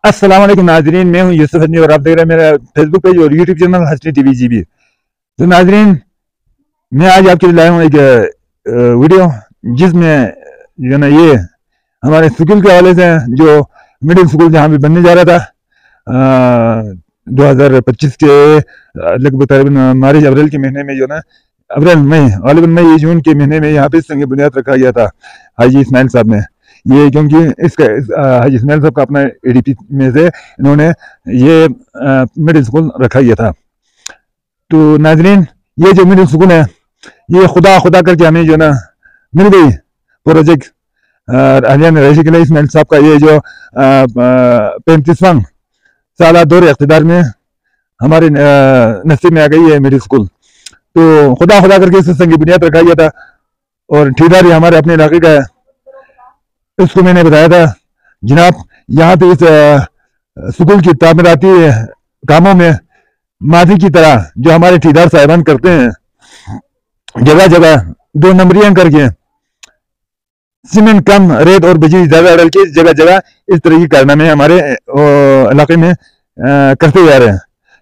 अस्सलाम वालेकुम नाजरीन, मैं हूं यूसुफ हसनी और आप देख रहे हैं मेरा फेसबुक पेज और YouTube channel Hasani TV GB. तो नाजरीन, मैं आज आपके लिए लाया हूं एक वीडियो जिसमें जो ना ये हमारे स्कूल के हवाले से जो मिडिल स्कूल जहाँ पे बनने जा रहा था 2025 के लगभग तकरीबन मार्च अप्रैल के महीने में जो ना अप्रैल मई गालिबन मई जून के महीने में यहाँ पे संग बुनियाद रखा गया था हाजी इस्माइल साहब ने। ये क्योंकि इसका हाजी इस्माइल साहब का अपना एडीपी में से इन्होंने ये मिडिल स्कूल रखा गया था। तो नाजरीन, ये जो मिडिल स्कूल है ये खुदा खुदा करके हमें जो ना मिल गई प्रोजेक्ट हरियाणा रईसी के लिए इस्माइल साहब का ये जो 35वां साल दौर इख्तिदार में हमारे नसीब में आ गई है मिडिल स्कूल। तो खुदा खुदा करके इस संग बुनियाद रखा गया था और ठेकेदार हमारे अपने इलाके का है। इसको मैंने बताया था जनाब यहाँ पे इस स्कूल की तामीराती कामों में मादी की तरह जो हमारे ठेकेदार साहिबान करते हैं, जगह जगह 2 नंबरियां करके सीमेंट कम रेत और बिजली ज्यादा डाल के जगह जगह इस तरह की कारनामे हमारे इलाके में करते जा रहे हैं।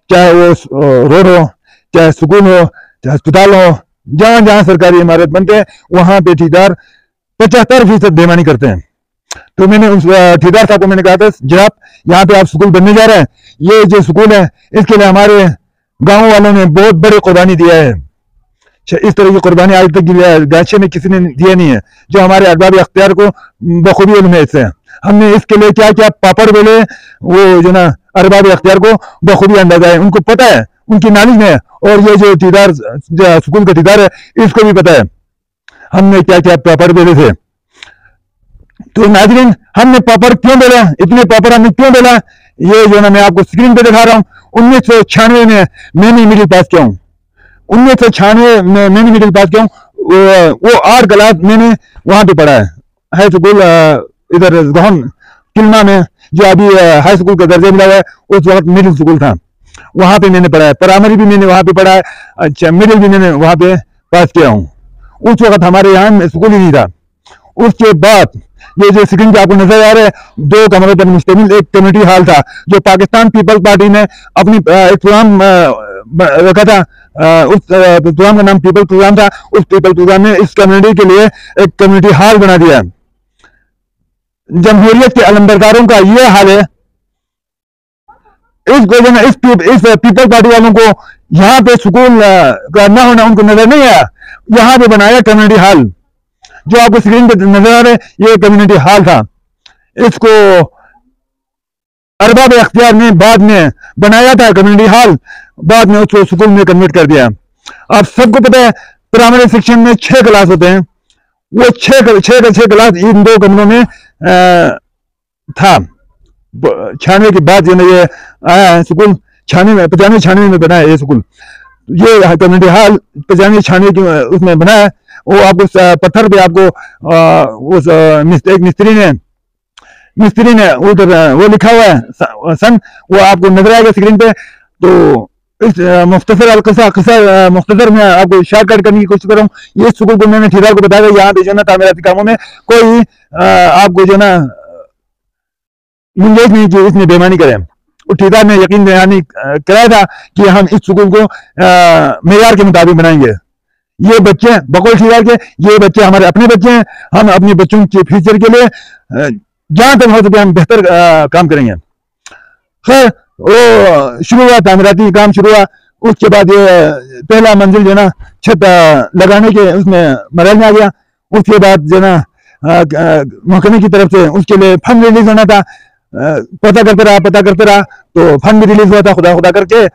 चाहे वो रोड हो, चाहे स्कूल हो, चाहे अस्पताल हो, जहां जहां सरकारी इमारत बनते हैं वहां पे ठेकेदार 75% बेईमानी करते हैं। तो मैंने उस ठेकेदार साहब को मैंने कहा था जनाब यहाँ पे आप स्कूल बनने जा रहे हैं, ये जो स्कूल है इसके लिए हमारे गांव वालों ने बहुत बड़ी कुर्बानी दिया है। इस तरह की कुर्बानी आज तक गाछे में किसी ने दिया नहीं है जो हमारे अरबाब अख्तियार को बखूबी इल्म है। इससे हमने इसके लिए क्या क्या पापड़ बेले वो जो ना अरबाब अख्तियार को बखूबी अंदाजा है, उनको पता है, उनकी नॉलेज में है। और ये जो ठेकेदार स्कूल का ठेकेदार है इसको भी पता है हमने क्या क्या पापड़ बेले थे। तो नाजरीन, हमने पापड़ क्यों बेला, इतने पापड़ हमने क्यों बेला, ये जो ना मैं आपको स्क्रीन पे दिखा रहा हूँ। 1996 में मैंने मिडिल पास किया हूँ, 1996 में मैंने मिडिल पास किया हूँ। वो 8 क्लास मैंने वहां पे पढ़ा है, हाई स्कूल इधर गहन किलमा में जो अभी हाई स्कूल का दर्जा मिला है, उस वक्त मिडिल स्कूल था, वहां पे मैंने पढ़ा है। प्राइमरी भी मैंने वहां पे पढ़ा है, अच्छा मिडिल भी मैंने वहां पे पास किया हूँ। उस वक्त हमारे यहाँ स्कूल ही नहीं था। उसके बाद ये जो स्क्रीन पे आपको नजर आ रहा है 2 कमरों पर मुश्तमिल एक कम्युनिटी हॉल था जो पाकिस्तान पीपल्स पार्टी ने अपनी एक प्रोग्राम रखा था। उस प्रोग्राम का नाम पीपल प्रोग्राम था। उस पीपल प्रोग्राम में इस कम्युनिटी के लिए एक कम्युनिटी हॉल बना दिया। जमहूरियत के अलमबरदारों का ये हाल है, इस पीपल पार्टी वालों को यहाँ पे स्कूल का न होना उनको नजर नहीं आया, यहाँ पे बनाया कम्युनिटी हॉल। जो आपको स्क्रीन पे नजर आ रहा है ये कम्युनिटी हॉल था। इसको अरबाब अख्तियार ने बाद में बनाया था कम्युनिटी हॉल, बाद में उसको स्कूल में कन्वर्ट कर दिया। आप सबको पता है प्राइमरी सेक्शन में 6 क्लास होते हैं, वो 6 क्लास इन 2 कमरों में था। 96 के बाद जो ये आया है स्कूल, 95-96 में बना है ये स्कूल। ये कम्युनिटी हॉल 95-96 की उसमें बना है। वो आपको पत्थर पे आपको उस एक मिस्त्री ने उधर वो लिखा हुआ है सन, वो आपको नजर आएगा स्क्रीन पे। तो इस मुख्तसर में आपको शॉर्टकट करने की कोशिश कर रहा हूँ। ये स्कूल को मैंने ठेकेदार को बताया यहाँ पे जो ना तामीराती कामों में कोई आपको जो ना गुंजाइश नहीं की इसमें बेईमानी करे। और ठेकेदार ने यकीन दहानी कराया था कि हम इस स्कूल को मेयार के मुताबिक बनाएंगे। ये बच्चे बकौल ठेकेदार के, ये बच्चे हमारे अपने बच्चे हैं, हम अपने बच्चों के फ्यूचर के लिए जहां तक हो सके हम बेहतर काम करेंगे। खैर वो शुरू हुआ, तामीराती काम शुरू हुआ। उसके बाद ये पहला मंजिल जो ना छत लगाने के उसमें मरल में आ गया। उसके बाद जो ना महकमे की तरफ से उसके लिए फंड रिलीज होना था, पता करते रहा तो फंड भी रिलीज हुआ था खुदा खुदा करके।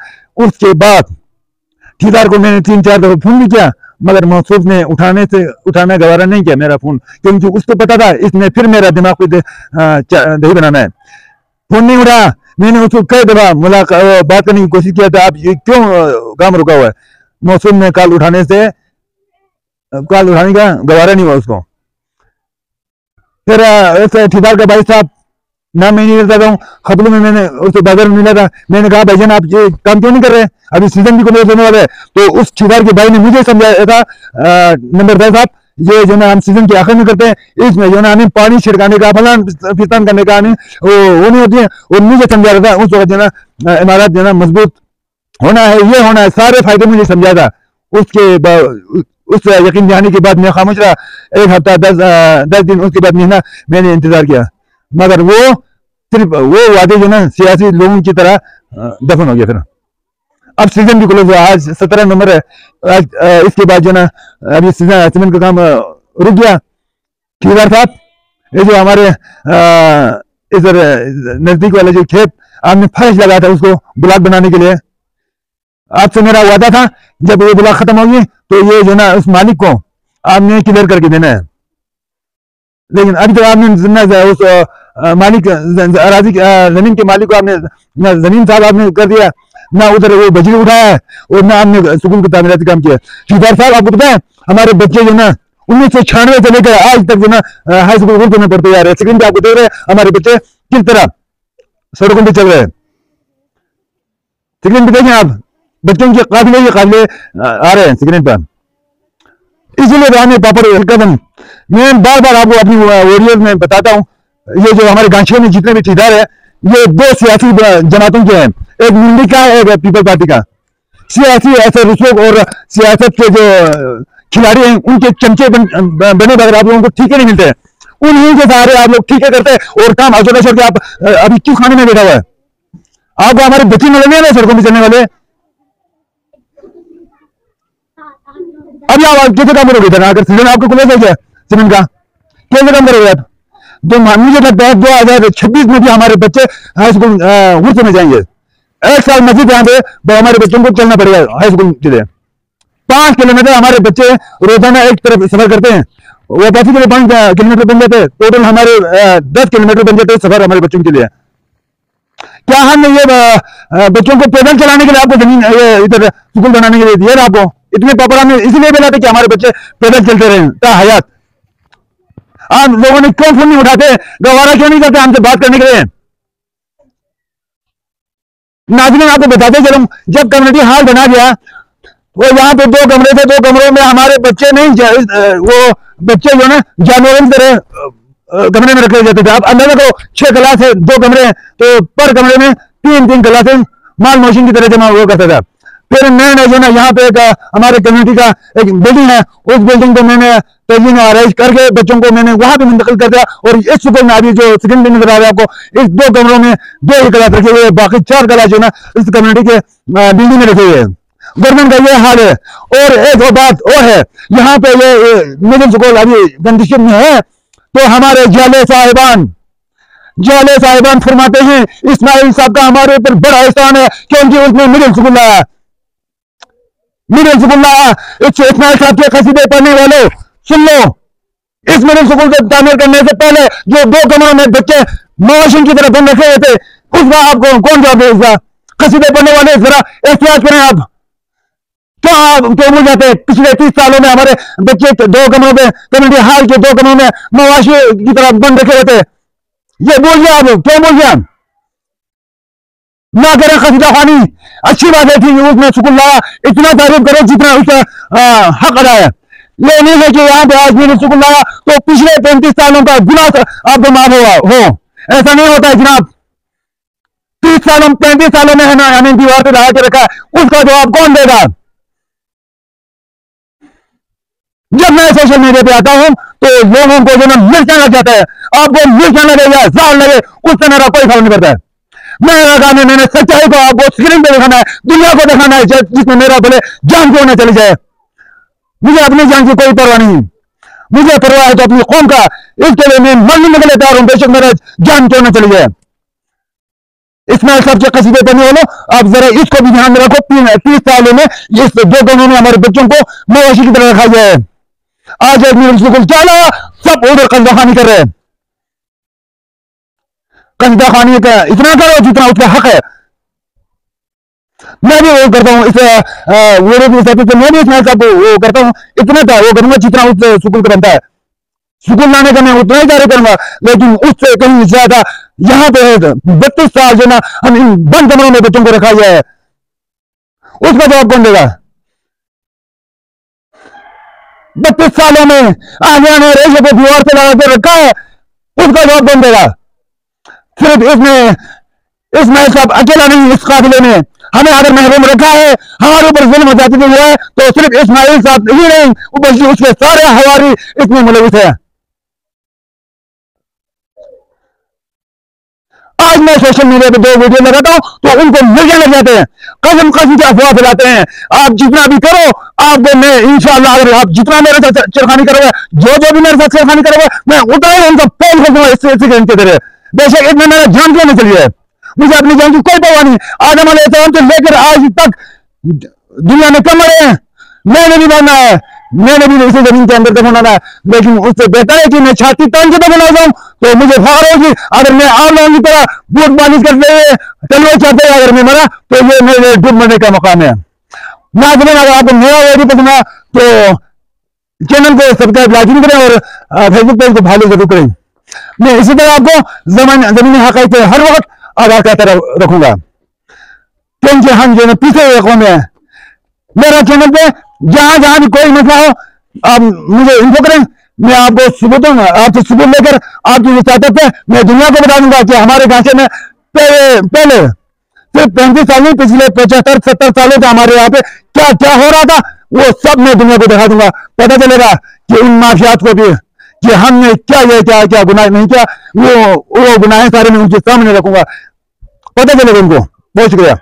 उसके बाद ठेकेदार को मैंने 3-4 दफा फोन भी किया मगर महसूस ने उठाना गवारा नहीं किया मेरा फोन, क्योंकि उसको पता था इसने फिर मेरा दिमाग को दही बनाना है। फोन नहीं उठा। मैंने उसको कई दफा बात करने की कोशिश किया था, आप ये क्यों काम रुका हुआ है। महसूस ने कॉल उठाने का गवारा नहीं हुआ उसको। फिर ऐसे ठेकेदार का भाई साहब नाम मैं नहीं लेता हूँ, खबरों में मैंने उससे बाजार में मिला था। मैंने कहा भाईजान आप ये काम क्यों नहीं कर रहे, अभी सीजन भी क्लोज होने वाला है। तो उस ठेकेदार के भाई ने मुझे समझाया था नंबरदार साहब ये जो ना हम सीजन के आखिर में करते हैं। इसमें जो ना हमें पानी छिड़काने का, फलान फिस्तान करने का वो नहीं होती है। और मुझे समझा रहा था उस वक्त जो ना इमारत जो ना मजबूत होना है, ये होना है, सारे फायदे मुझे समझा था। उस यकीन जाने के बाद मैं खामोश रहा। 1 हफ्ता 10 दिन, उसके बाद महीना मैंने इंतजार किया, मगर वो सिर्फ वो वादे जो ना सियासी लोगों की तरह दफन हो गया। फिर अब सीजन भी क्लोज हुआ, आज 17 नंबर है। आज इसके बाद जो ना अभी सीजन का काम रुक गया। ठेकेदार साहब, ये जो हमारे इधर नजदीक वाले जो खेत आपने फर्श लगाया था उसको ब्लॉक बनाने के लिए, आपसे मेरा वादा था जब ये ब्लॉक खत्म होगी तो ये जो ना उस मालिक को आपने क्लियर करके देना है। लेकिन अभी तो आपने उस मालिक अराजी जमीन के मालिक को आपने जमीन साहब आपने कर दिया ना, उधर वो बजरी उठाया है और ना आपने स्कूल का तामीराती काम किया। ठेकेदार साहब, आपको पता है हमारे बच्चे जो ना 1996 से लेकर आज तक जो ना हाई स्कूल उर्दू में पढ़ते जा रहे हैं। स्क्रीन पे आपको देख रहे हैं हमारे बच्चे किस तरह सड़कों पे चल रहे हैं। स्क्रीन पे देखें आप, बच्चों के काफिले आ रहे हैं स्क्रीन पर। इसलिए तो हमें पापड़ कदम, मैं बार बार आपको अपनी वीडियो में बताता हूँ, ये जो हमारे गांछे में जितने भी ठेकेदार है ये 2 सियासी जमातों के हैं, एक मुंडी का है, एक पीपल पार्टी का। सियासी ऐसे रुस्वक और सियासत के जो खिलाड़ी हैं उनके चमचे बने बगैर आप लोगों को ठीके नहीं मिलते हैं। उन्हीं के सहारे आप लोग ठीके करते हैं और काम अकेला छोड़ के आप अभी क्यों खाने में बैठा हुआ है? आपको हमारे बच्चे नजर नहीं आ रहे सड़कों में चलने वाले? अभी आप कैसे काम करोगे? अगर सीजन आपको खुले हो गया सीजन का, कैसे काम करोगे आप? तो मुझे लगता है 2026 में भी हमारे बच्चे हाई स्कूल उर्स में जाएंगे। 1 साल मजीद यहाँ पे हमारे बच्चों को चलना पड़ेगा हाई स्कूल के लिए। 5 किलोमीटर हमारे बच्चे रोजाना एक तरफ सफर करते हैं, वो 10 किलोमीटर बन जाते हैं, टोटल हमारे 10 किलोमीटर बन जाते हैं सफर हमारे बच्चों के लिए। क्या हम ये बच्चों को पैदल चलाने के लिए आपको जमीन इधर स्कूल बनाने के लिए दिया ना? आपको इतने पापड़ हमने इसलिए मिलाते कि हमारे बच्चे पैदल चलते रहे ता हयात। आप लोगों ने क्यों फोन नहीं उठाते, गवारा क्यों नहीं करते हमसे बात करने के लिए? नाज़रीन, आपको बताते चलो, जब कम्युनिटी हॉल बना गया वो यहाँ पे 2 कमरे थे, 2 कमरों में हमारे बच्चे नहीं, वो बच्चे जो ना जानवरों की तरह कमरे में रखे जाते थे। आप अंदाजा करो 6 क्लास है, 2 कमरे हैं, तो पर कमरे में 3-3 क्लासें माल मशीन की तरह जमा हुआ करता था। फिर नए जो ना यहाँ पे एक हमारे कम्युनिटी का एक बिल्डिंग है, उस बिल्डिंग को मैंने तजीन आरइश करके बच्चों को मैंने वहां पे मुंतकिल कर दिया। और इस स्कूल में अभी जो सेकंड नजर आ रहा है आपको, इस 2 कमरों में 2 ही क्लास रखे हुए, बाकी 4 क्लास जो ना इस कम्युनिटी के बिल्डिंग में रखे हुए हैं। गवर्नमेंट का ये हाल है। और एक बात और है, यहाँ पे ये मिडिल स्कूल अभी कंडीशन में है, तो हमारे जाले साहिबान फरमाते हैं इस्माइल साहब का हमारे ऊपर बड़ा एहसान है क्योंकि उसने मिडिल स्कूल लाया। इस्माइल साहब के कसीदे पढ़ने वालों सुन लो, इस मिडिल स्कूल को तामीर करने से पहले जो 2 कमरों में बच्चे मशीन की तरह बंद रखे हुए थे, उसका आपको कौन जवाब देगा? कसीदे पढ़ने वाले जरा एहतियात करें। आप क्यों भूल जाते हैं? पिछले 30 सालों में हमारे बच्चे 2 कमरों में, कम्युनिटी हॉल के 2 कमरों में मवाशी की तरह बंद रखे हुए थे। ये बोल गया, आप क्यों बोल गया? ना करें कसीदा खानी, अच्छी बात है कि उसने स्कूल लाया, इतना तारीफ करो जितना उसका हक अदा है। ये नहीं है कि यहाँ पे आज मैंने स्कूल लाया तो पिछले 35 सालों का गुनाह आपको माफ हो, ऐसा नहीं होता है जनाब। 35 सालों में है ना हमें दीवार पे लगा के रखा है, उसका जवाब कौन देगा? जब मैं सोशल मीडिया पे आता हूं तो लोगों को जो ना मिर्चा लग जाता है, आपको मिर्चा लगे या जाल लगे उससे मेरा कोई फर्क नहीं पड़ता है। मेरा काम है, मैंने सच्चाई को आपको स्क्रीन पे दिखाना है, दुनिया को दिखाना है, जिसमें मेरा भले जान क्यों ना चली जाए। मुझे अपनी जान की कोई परवाह नहीं, मुझे परवाह है तो अपनी कौम का। इसके लिए मैं मरने के लिए तैयार हूं, बेशक मेरा जान क्यों ना चली जाए। इस्माइल साहब के कसीदे पढ़ने वालों, आप जरा इसको भी ध्यान में रखो। 30 सालों में इस 2 कमरों में हमारे बच्चों को मवेशी की तरह रखा गया है। आज एक मिडिल स्कूल चला, सब उधर कस्बा खानी कर रहे हैं। कस्बा खानी का इतना करो जितना उसका हक है। मैं भी वो करता हूँ, इस वीडियो के हिसाब से मैं भी इस्माइल साहब को वो करता हूँ, इतना था वो करूंगा जितना उस स्कूल का बनता है। स्कूल लाने का मैं उतना ही कार्य करूंगा, लेकिन उससे कहीं ज्यादा यहाँ पे 32 साल जो ना हम इन बंद कमरों में बच्चों को रखा गया है, उसका जवाब कौन देगा? 32 सालों में आगे ने रेशे को दीवार से लगा के रखा है, उसका जवाब कौन देगा? सिर्फ इसमें इस्माइल साहब अकेला नहीं, इस काफिले में हमें अगर महरूम रखा है, हमारे ऊपर जुल्म ज्यादती हुआ है, तो सिर्फ इस्माइल साहब ही नहीं बल्कि उसके सारे हवारी इसमें मुलविस है। आज मैं सोशल मीडिया पे 2 वीडियो लगाता हूं तो उनको मिर्जा लग जाते हैं, कसम कसम की अफवाह फैलाते हैं। आप जितना भी करो, आपको मैं इंशाअल्लाह, अगर आप जितना मेरे साथ छेड़खानी करोगे, जो भी मेरे साथ छेड़खानी करोगे, मैं उतना ही उनका पेल कर दूंगा इससे घंटे तेरे। बेशक इतना मेरा जान क्यों नहीं चली है, मुझे अपनी जान की कोई परवाह नहीं। आदम अलैहिस्सलाम से लेकर आज तक दुनिया में कम मरे हैं, मैंने भी मरना है, मैंने भी इसी जमीन के अंदर दफनाना है, लेकिन उससे बेहतर है कि मैं छाती तान के दफना जाऊं, तो मुझे फख्र होगी। अगर मैं आम लोगों की तरह बूट बालिश करते हुए तलवार चाहते हुए अगर मैं मरा, तो ये मेरे डूब मरने का मकाम है। नाज़रीन, अगर आपको मेरा वीडियो पसंद आया तो चैनल को सब्सक्राइब लाजमी करें और फेसबुक पेज को फॉलो जरूर करें। मैं इसी तरह आपको जमीनी हक़ाइक़ पे हर वक्त आगाह करता रखूंगा, क्योंकि हम जो पीछे हुए कौम है। मेरा चैनल पे जहां जहां भी कोई मसला हो, आप मुझे इन्फो करें, मैं आपको सबूत आपसे सबूत लेकर आपकी विसातत पे मैं दुनिया को बता दूंगा कि हमारे ढांचे में पहले सिर्फ 35 साल नहीं, पिछले 75-70 सालों से हमारे यहाँ पे क्या क्या हो रहा था, वो सब मैं दुनिया को दिखा दूंगा। पता चलेगा कि उन माफियात को भी कि हमने क्या क्या गुनाह नहीं किया, वो गुनाहें सारे मैं उनके सामने रखूंगा, पता चलेगा उनको। बहुत शुक्रिया।